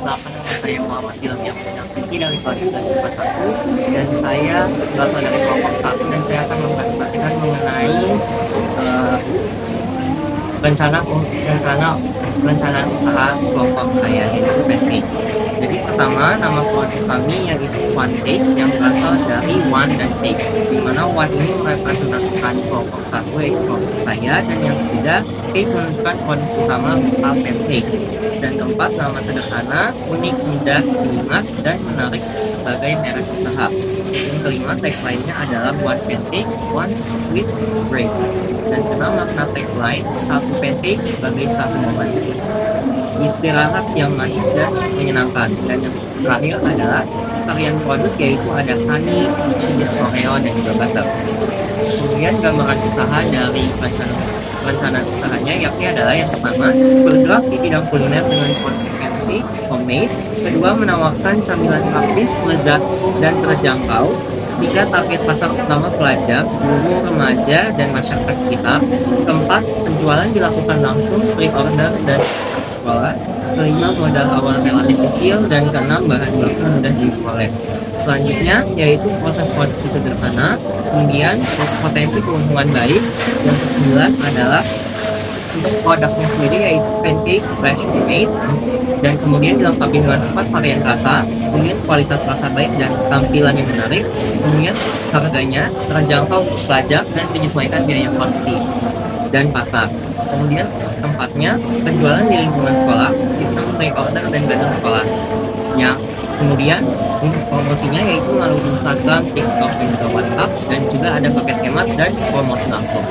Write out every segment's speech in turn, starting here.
Perkenalkan nama saya Muhammad Ilham yang Punyakti dari kelas 9 IPA 1 dan saya berasal dari kelompok 1 dan saya akan mempresentasikan mengenai eh, rencana rencana usaha kelompok saya yaitu Pancake. Jadi pertama nama produk kami yaitu One Take yang berasal dari One dan Take, di mana One ini merepresentasikan kelompok satu yaitu kelompok saya, dan yang ketiga Take menunjukkan produk utama berupa pancake. Dan keempat, nama sederhana, unik, mudah diingat dan menarik sebagai merek usaha. Yang kelima, tagline-nya adalah One Pancake, One Sweet Bread. Dan kenal makna tagline, satu pancake sebagai satu momen istirahat yang manis dan menyenangkan. Dan yang terakhir adalah varian produk, yaitu ada honey, cheese, oreo, dan juga butter. Kemudian gambaran usaha dari rencana usahanya yakni adalah yang pertama, bergerak di bidang kuliner dengan konsep pancake homemade. Kedua, menawarkan camilan praktis, lezat, dan terjangkau. Tiga, target pasar utama pelajar, guru, remaja, dan masyarakat sekitar. Keempat, penjualan dilakukan langsung, pre-order, dan sekolah. Kelima, modal awal relatif kecil. Dan keenam, bahan baku mudah diperoleh. Selanjutnya yaitu proses produksi sederhana, kemudian potensi keuntungan baik. Yang kesembilan adalah untuk produknya sendiri yaitu pancake fresh made, dan kemudian dilengkapi dengan 4 varian rasa, kemudian kualitas rasa baik dan tampilan yang menarik, kemudian harganya terjangkau untuk pelajar dan menyesuaikan biaya produksi dan pasar. Kemudian tempatnya penjualan di lingkungan sekolah, sistem pre-order dan gadang sekolah. Yang kemudian untuk promosinya yaitu melalui Instagram, TikTok, dan juga WhatsApp, dan juga ada paket hemat dan promosi langsung.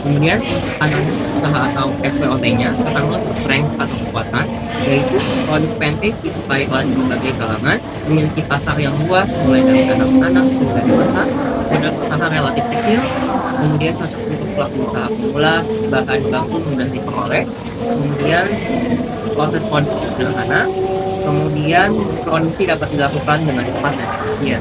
Kemudian analisis usaha atau SWOT-nya, pertama untuk strength atau kekuatan, yaitu produk pancake disukai oleh berbagai kalangan, memiliki pasar yang luas mulai dari anak-anak hingga dewasa, modal usaha relatif kecil, kemudian cocok untuk pelaku usaha pemula, bahan baku mudah diperoleh, kemudian proses produksi sederhana, kemudian produksi dapat dilakukan dengan cepat dan efisien.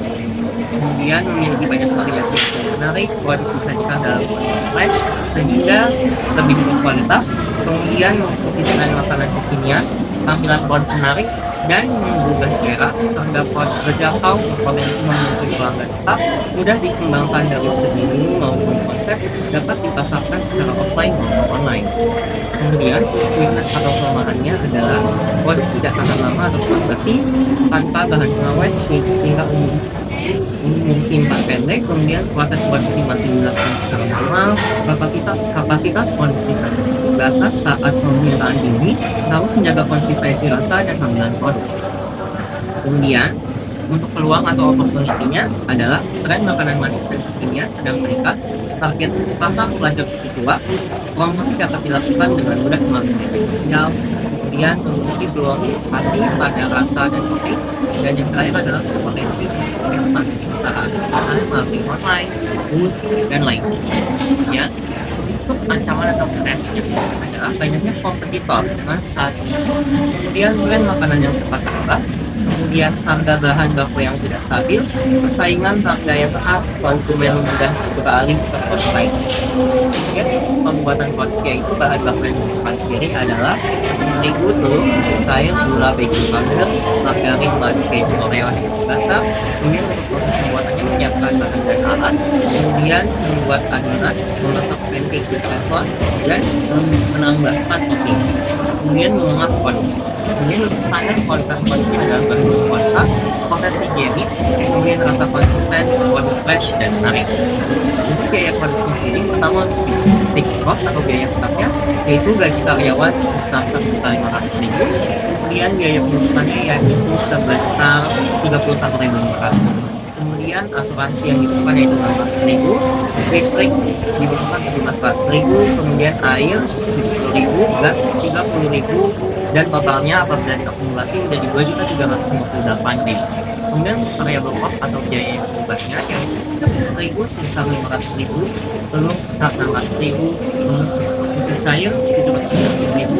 Kemudian memiliki banyak variasi yang menarik, produk disajikan dalam flash sehingga lebih berkualitas, kemudian mengikuti dengan makanan kekinian, tampilan produk menarik dan menggugah selera, harga produk terjangkau, potensi memiliki pelanggan tetap, mudah dikembangkan dari segi menu maupun konsep, dapat dipasarkan secara offline maupun online. Kemudian weakness atau kelemahannya adalah produk tidak tahan lama atau cepat basi, tanpa bahan pengawet sehingga umur simpan pendek, kemudian proses produksi masih dilakukan secara manual, kapasitas produksi terbatas saat permintaan tinggi, harus menjaga konsistensi rasa dan tampilan produk. Kemudian untuk peluang atau opportunity-nya adalah tren makanan manis dan kekinian sedang meningkat, target pasar pelajar cukup luas, promosi dapat dilakukan dengan mudah melalui media sosial, kemudian memiliki peluang inovasi pada rasa dan kopi, dan yang terakhir adalah potensi ekspansi usaha, misalnya melalui online, booth, dan lainnya. Ya, untuk ancaman atau potensinya adalah banyaknya kompetitor dengan usaha sedikit, kemudian brand makanan yang cepat berubah, kemudian harga bahan baku yang tidak stabil, persaingan harga yang ketat, konsumen mudah beralih ke produk lain. Kemudian pembuatan produk yaitu bahan baku yang dibutuhkan sendiri adalah terigu, telur, susu cair, gula, baking powder, margarin, madu, keju, oreo, dan butter. Kemudian untuk proses pembuatannya menyiapkan bahan dan alat, kemudian membuat adonan, memasak pancake di teflon, dan menambahkan topping. Kemudian mengemas produk. Kemudian untuk standar kualitas produknya adalah berkualitas, proses higienis, kemudian rasa konsisten, produk fresh, dan menarik. Untuk biaya produksi sendiri, pertama untuk fixed cost atau biaya tetapnya, yaitu gaji karyawan sebesar 1.500.000, kemudian biaya pengusutannya yaitu sebesar 31.000. Kemudian asuransi yang dibutuhkan yaitu 600.000, listrik dibutuhkan 17.000, kemudian air 70.000, gas 30.000, dan totalnya apabila diakumulasi menjadi 2.358.000. Kemudian variable cost atau biaya yang berubahnya yaitu 30.000 sebesar 500.000, telur 600.000, susu cair 750.000,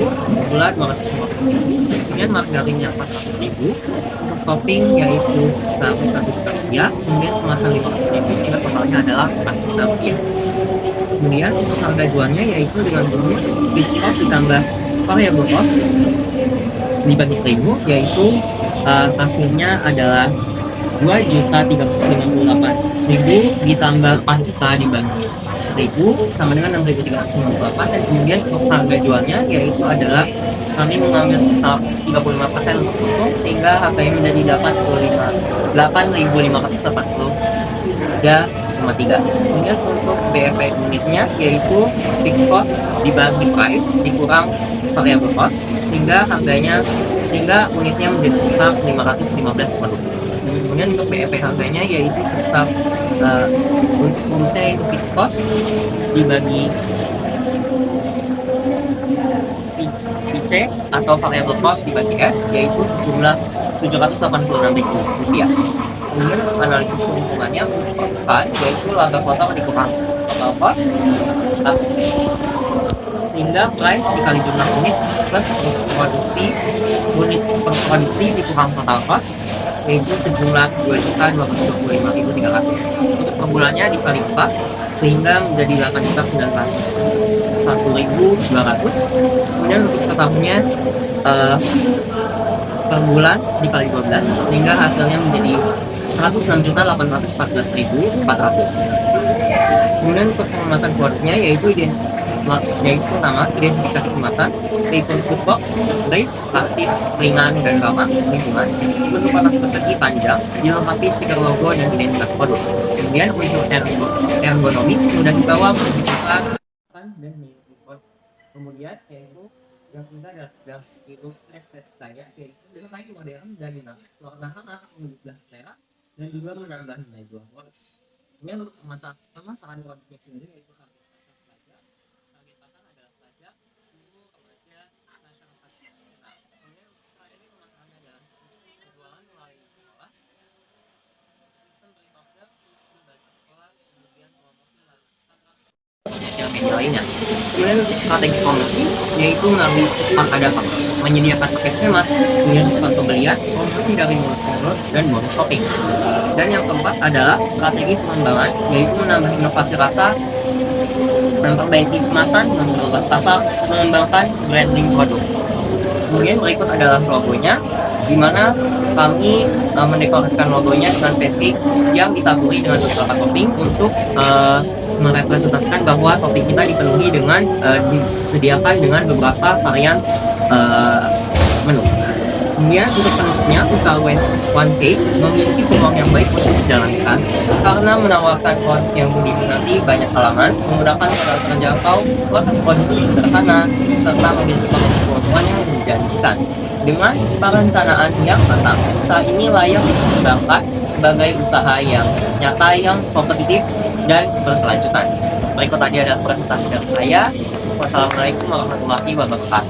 gula 250.000, kemudian margarinnya 400.000, untuk topping yaitu sebesar 1 juta rupiah, kemudian kemasan 500.000 sehingga totalnya adalah 4 juta rupiah. Kemudian untuk harga jualnya yaitu dengan bonus fixed cost ditambah variable cost dibagi 1000, yaitu hasilnya adalah 2.358.000 ditambah 4 juta dibagi 1000 sama dengan 6.358, dan kemudian untuk harga jualnya yaitu adalah kami mengambil sebesar 35% untuk untung, sehingga harganya menjadi 8.583. Kemudian untuk BEP unitnya yaitu fixed cost dibagi price dikurang variable cost, sehingga unitnya menjadi sebesar 515 produk. Kemudian untuk BEP harganya yaitu sebesar untuk misalnya itu fixed cost dibagi VC atau variable cost dibagi S, yaitu sejumlah Rp786.000. Kemudian untuk analisis keuntungannya untuk perbukaan yaitu laba kosong dikurang total cost, sehingga price dikali jumlah unit plus unit produksi dikurang total cost, yaitu sejumlah 2.225.300. Untuk per bulannya dikali 4 sehingga menjadi 8.901.200. Kemudian untuk per tahunnya per bulan dikali 12 sehingga hasilnya menjadi 106.814.400. Kemudian untuk pengemasan produknya yaitu nama, identifikasi kemasan, yaitu food box, light, praktis, ringan, dan ramah lingkungan, bentuk kotak persegi panjang, dilengkapi stiker logo dan identitas produk. Kemudian untuk ergonomis mudah dibawa, menunjukkan dan menunjukkan. Kemudian yaitu yang ketiga adalah itu saya, yaitu desain modern dan dinamis, warna hangat, menggugah selera, dan juga menambah nilai jual. Kemudian untuk pemasaran produknya sendiri yaitu sosial media lainnya. Kemudian untuk strategi promosi yaitu menyediakan paket hemat, kemudian diskon pembelian, promosi dari mulut ke mulut, dan bonus shopping. Dan yang keempat adalah strategi pengembangan, yaitu menambah inovasi rasa, memperbaiki kemasan, memperluas pasar, mengembangkan branding produk. Kemudian berikut adalah logonya, di mana kami mendekorasikan logonya dengan pancake yang ditaburi dengan beberapa topping untuk merepresentasikan bahwa topping kita dipenuhi dengan disediakan dengan beberapa varian menu. Kemudian untuk penutupnya, usaha One Cake memiliki peluang yang baik untuk dijalankan karena menawarkan produk yang diminati banyak kalangan, menggunakan modal terjangkau, proses produksi sederhana, serta memiliki potensi keuntungan yang menjanjikan. Dengan perencanaan yang matang, usaha ini layak dikembangkan sebagai usaha yang nyata, yang kompetitif, dan berkelanjutan. Berikut tadi ada presentasi dari saya. Wassalamualaikum warahmatullahi wabarakatuh.